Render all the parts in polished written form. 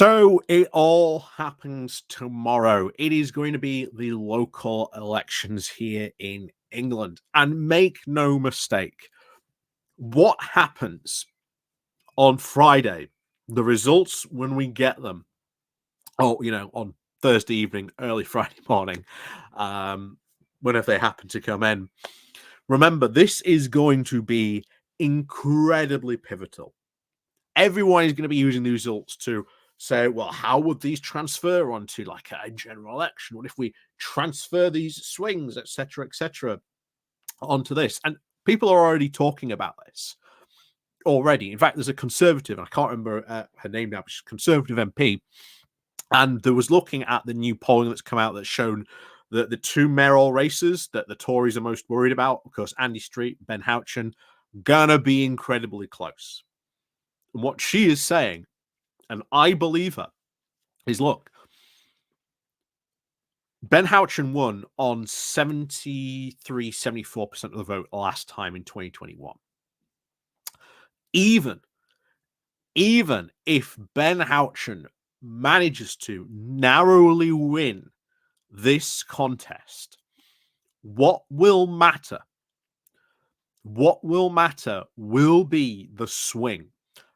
So it all happens tomorrow. It is going to be the local elections here in England. And make no mistake, what happens on Friday, the results when we get them, on Thursday evening, early Friday morning, whenever they happen to come in, remember, this is going to be incredibly pivotal. Everyone is going to be using the results to say, well, how would these transfer onto like a general election? What if we transfer these swings, etc., onto this? And people are already talking about this already. In fact, there's a conservative, I can't remember her name now, but she's a conservative MP, and there was looking at the new polling that's come out that's shown that the two mayoral races that the Tories are most worried about, of course, Andy Street, Ben Houchen, gonna be incredibly close. And what she is saying, and I believe her, is look, Ben Houchen won on 74% of the vote last time in 2021. Even if Ben Houchen manages to narrowly win this contest, what will matter? What will matter will be the swing.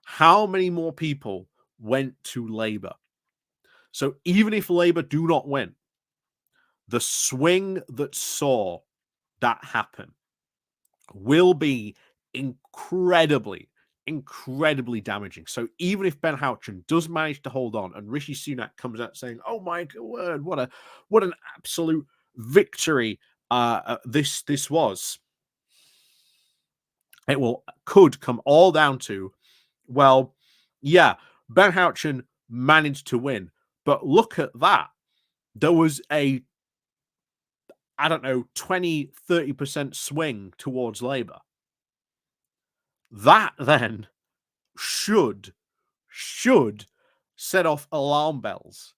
How many more people went to Labour? So even if Labour do not win, the swing that saw that happen will be incredibly damaging. So even if Ben Houchen does manage to hold on and Rishi Sunak comes out saying, "Oh my word, what an absolute victory this was," it could come all down to, well, yeah, Ben Houchen managed to win, but look at that. There was a, I don't know, 20-30% swing towards Labour. That then should set off alarm bells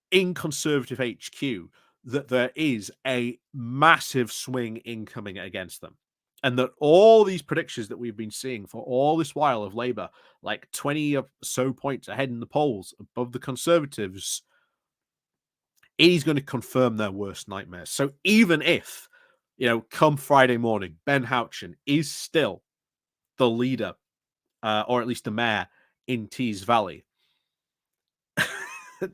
in Conservative HQ that there is a massive swing incoming against them. And that all these predictions that we've been seeing for all this while of Labour, like 20 or so points ahead in the polls above the Conservatives, is going to confirm their worst nightmares. So even if, come Friday morning, Ben Houchen is still the leader, or at least the mayor in Tees Valley,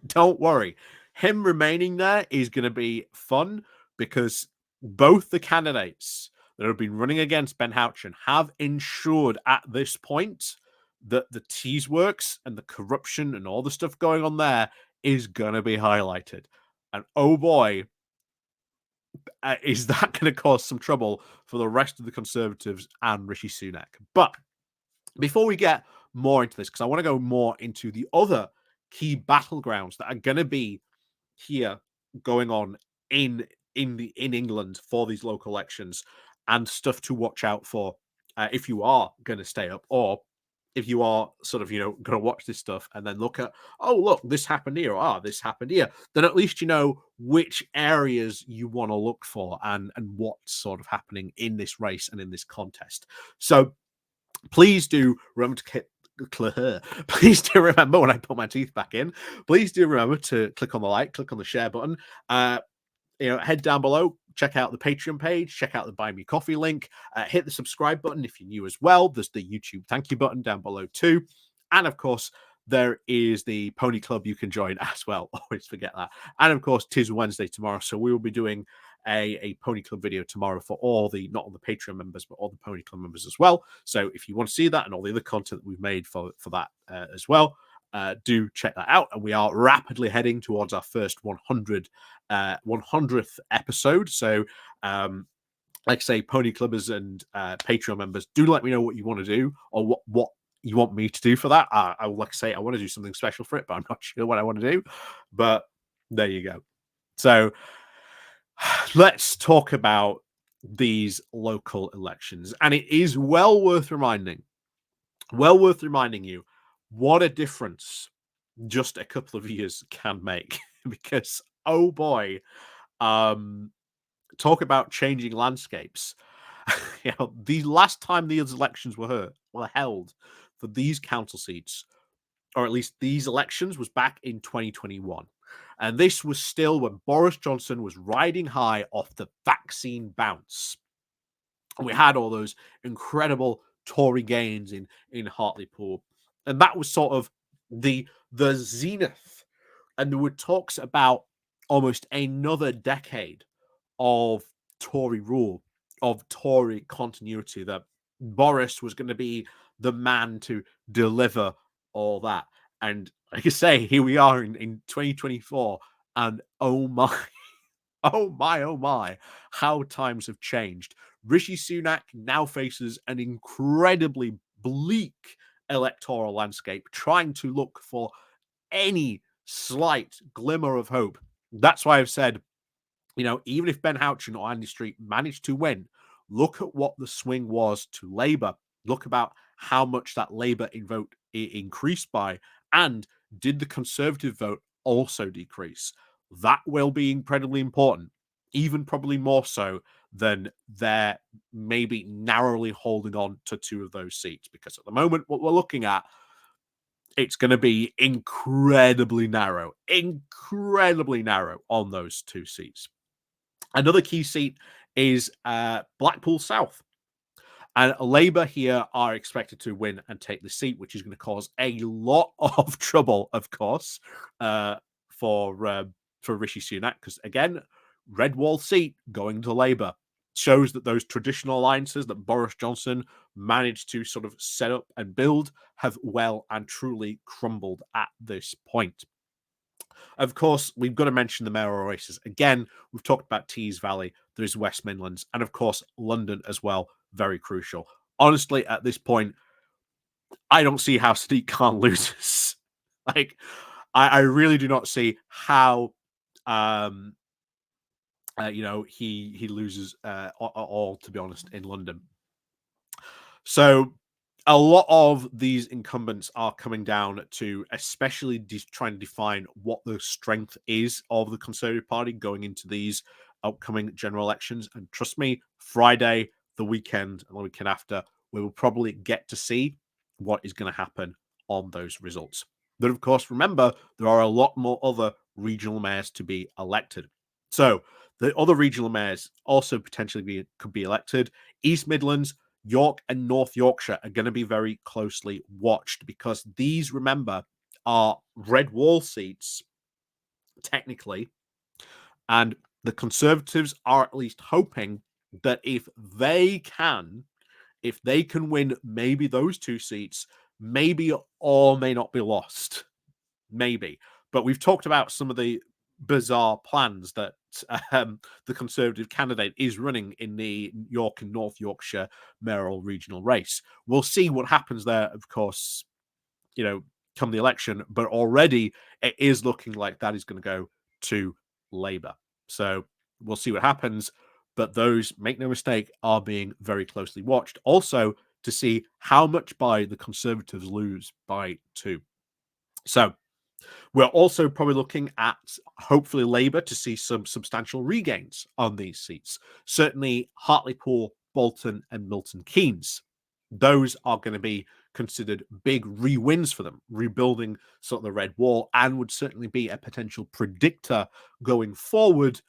don't worry. Him remaining there is going to be fun because both the candidates that have been running against Ben Houchen have ensured at this point that the tease works and the corruption and all the stuff going on there is going to be highlighted. And oh boy, is that going to cause some trouble for the rest of the Conservatives and Rishi Sunak. But before we get more into this, because I want to go more into the other key battlegrounds that are going to be here going on in England for these local elections, and stuff to watch out for if you are going to stay up, or if you are sort of going to watch this stuff and then look at, oh look, this happened here, this happened here, then at least you know which areas you want to look for and what's sort of happening in this race and in this contest. So please do remember to please do remember, when I put my teeth back in, please do remember to click on the like, click on the share button. Head down below, check out the Patreon page, check out the Buy Me Coffee link, hit the subscribe button if you're new as well. There's the YouTube thank you button down below too. And of course, there is the Pony Club you can join as well. Always forget that. And of course, 'tis Wednesday tomorrow, so we will be doing a Pony Club video tomorrow for all the, not all the Patreon members, but all the Pony Club members as well. So if you want to see that and all the other content that we've made for that as well, do check that out. And we are rapidly heading towards our first 100th episode. So like I say, Pony Clubbers and Patreon members, do let me know what you want to do, or what you want me to do for that. I like I say, I want to do something special for it, but I'm not sure what I want to do. But there you go. So let's talk about these local elections. And it is well worth reminding you what a difference just a couple of years can make. Because, oh boy, talk about changing landscapes. The last time these elections were held for these council seats or at least these elections, was back in 2021. And this was still when Boris Johnson was riding high off the vaccine bounce. And we had all those incredible Tory gains in Hartlepool. And that was sort of the zenith. And there were talks about almost another decade of Tory rule, of Tory continuity, that Boris was going to be the man to deliver all that. And like I say, here we are in 2024, and oh my, oh my, how times have changed. Rishi Sunak now faces an incredibly bleak electoral landscape, trying to look for any slight glimmer of hope. That's why I've said, even if Ben Houchen or Andy Street managed to win, look at what the swing was to Labour. Look about how much that Labour vote increased by, and did the Conservative vote also decrease? That will be incredibly important, even probably more so than they're maybe narrowly holding on to two of those seats. Because at the moment, what we're looking at, it's going to be incredibly narrow on those two seats. Another key seat is Blackpool South. And Labour here are expected to win and take the seat, which is going to cause a lot of trouble, of course, for Rishi Sunak. Because again, red wall seat going to Labour shows that those traditional alliances that Boris Johnson managed to sort of set up and build have well and truly crumbled at this point. Of course, we've got to mention the mayoral races. Again, we've talked about Tees Valley, there's West Midlands, and of course, London as well. Very crucial. Honestly, at this point, I don't see how Sadiq Khan loses. Like, I really do not see how, he loses all, to be honest, in London. So a lot of these incumbents are coming down to especially trying to define what the strength is of the Conservative Party going into these upcoming general elections. And trust me, Friday, the weekend, and the weekend after, we will probably get to see what is going to happen on those results. But of course, remember, there are a lot more other regional mayors to be elected. So the other regional mayors also potentially could be elected. East Midlands, York, and North Yorkshire are going to be very closely watched, because these, remember, are red wall seats, technically. And the Conservatives are at least hoping that if they can win maybe those two seats, maybe all may not be lost. Maybe. But we've talked about some of the bizarre plans that the Conservative candidate is running in the York and North Yorkshire mayoral regional race. We'll see what happens there, of course, come the election. But already it is looking like that is going to go to Labour. So we'll see what happens. But those, make no mistake, are being very closely watched. Also, to see how much by the Conservatives lose by two. So we're also probably looking at, hopefully, Labour to see some substantial regains on these seats. Certainly Hartlepool, Bolton, and Milton Keynes. Those are going to be considered big re-wins for them, rebuilding sort of the red wall, and would certainly be a potential predictor going forward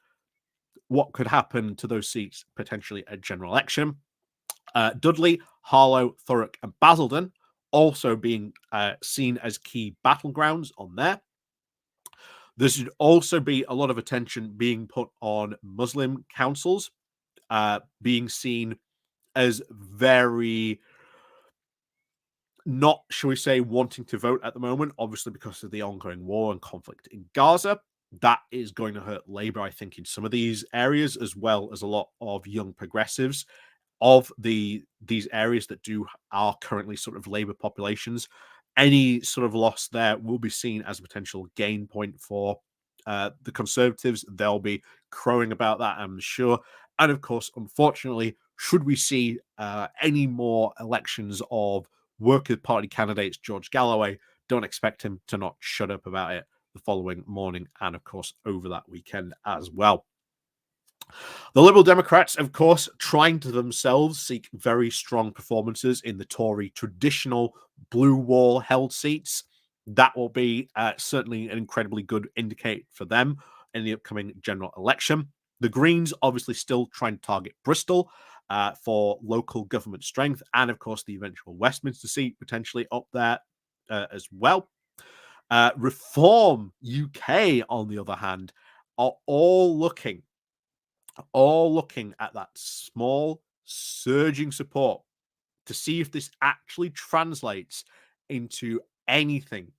what could happen to those seats potentially at general election. Dudley, Harlow, Thurrock, and Basildon also being seen as key battlegrounds on there. There should also be a lot of attention being put on Muslim councils, being seen as very not, shall we say, wanting to vote at the moment, obviously because of the ongoing war and conflict in Gaza. That is going to hurt Labour, I think, in some of these areas, as well as a lot of young progressives of these areas that are currently sort of Labour populations. Any sort of loss there will be seen as a potential gain point for the Conservatives. They'll be crowing about that, I'm sure. And of course, unfortunately, should we see any more elections of Workers' Party candidates, George Galloway, don't expect him to not shut up about it the following morning and, of course, over that weekend as well. The Liberal Democrats, of course, trying to themselves seek very strong performances in the Tory traditional blue wall held seats. That will be certainly an incredibly good indicator for them in the upcoming general election. The Greens obviously still trying to target Bristol for local government strength, and of course the eventual Westminster seat potentially up there as well. Reform UK, on the other hand, are all looking at that small surging support to see if this actually translates into anything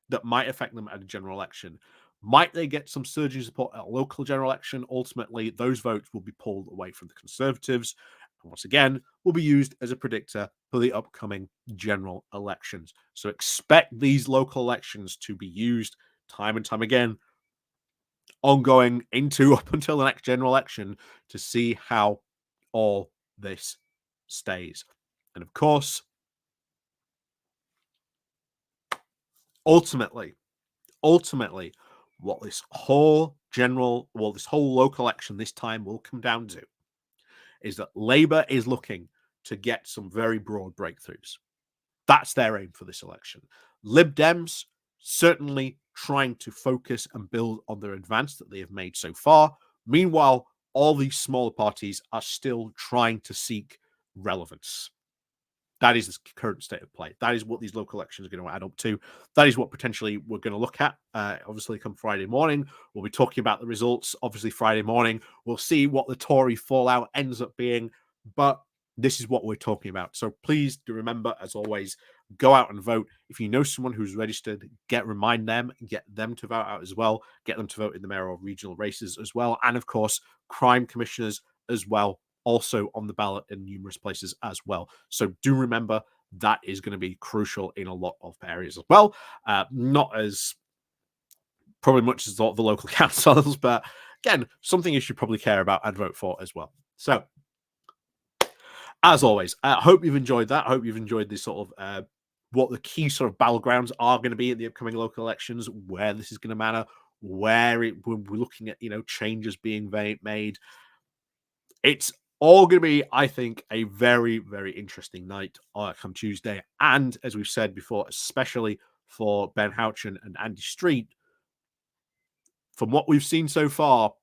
that might affect them at a general election. Might they get some surging support at a local general election? Ultimately, those votes will be pulled away from the Conservatives, and once again, will be used as a predictor for the upcoming general elections. So expect these local elections to be used time and time again, ongoing into up until the next general election, to see how all this stays. And of course, ultimately, what this whole local election this time will come down to is that Labour is looking to get some very broad breakthroughs. That's their aim for this election. Lib Dems certainly trying to focus and build on their advance that they have made so far. Meanwhile, all these smaller parties are still trying to seek relevance. That is the current state of play. That is what these local elections are going to add up to. That is what potentially we're going to look at. Obviously, come Friday morning, we'll be talking about the results. Obviously, Friday morning, we'll see what the Tory fallout ends up being. But this is what we're talking about. So please do remember, as always, go out and vote. If you know someone who's registered, remind them, get them to vote out as well. Get them to vote in the mayoral regional races as well. And of course, crime commissioners as well, also on the ballot in numerous places as well. So do remember that is going to be crucial in a lot of areas as well. Not as probably much as the local councils, but again, something you should probably care about and vote for as well. So as always, I hope you've enjoyed that. I hope you've enjoyed this sort of what the key sort of battlegrounds are going to be in the upcoming local elections, where this is going to matter, where we're looking at, changes being made. It's all going to be, I think, a very, very interesting night come Tuesday. And as we've said before, especially for Ben Houchen and Andy Street, from what we've seen so far,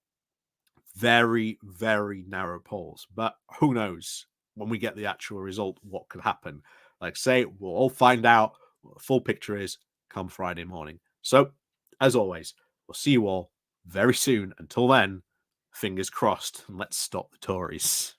very, very narrow polls. But who knows when we get the actual result, what could happen? Like I say, we'll all find out what the full picture is come Friday morning. So, as always, we'll see you all very soon. Until then, fingers crossed, and let's stop the Tories.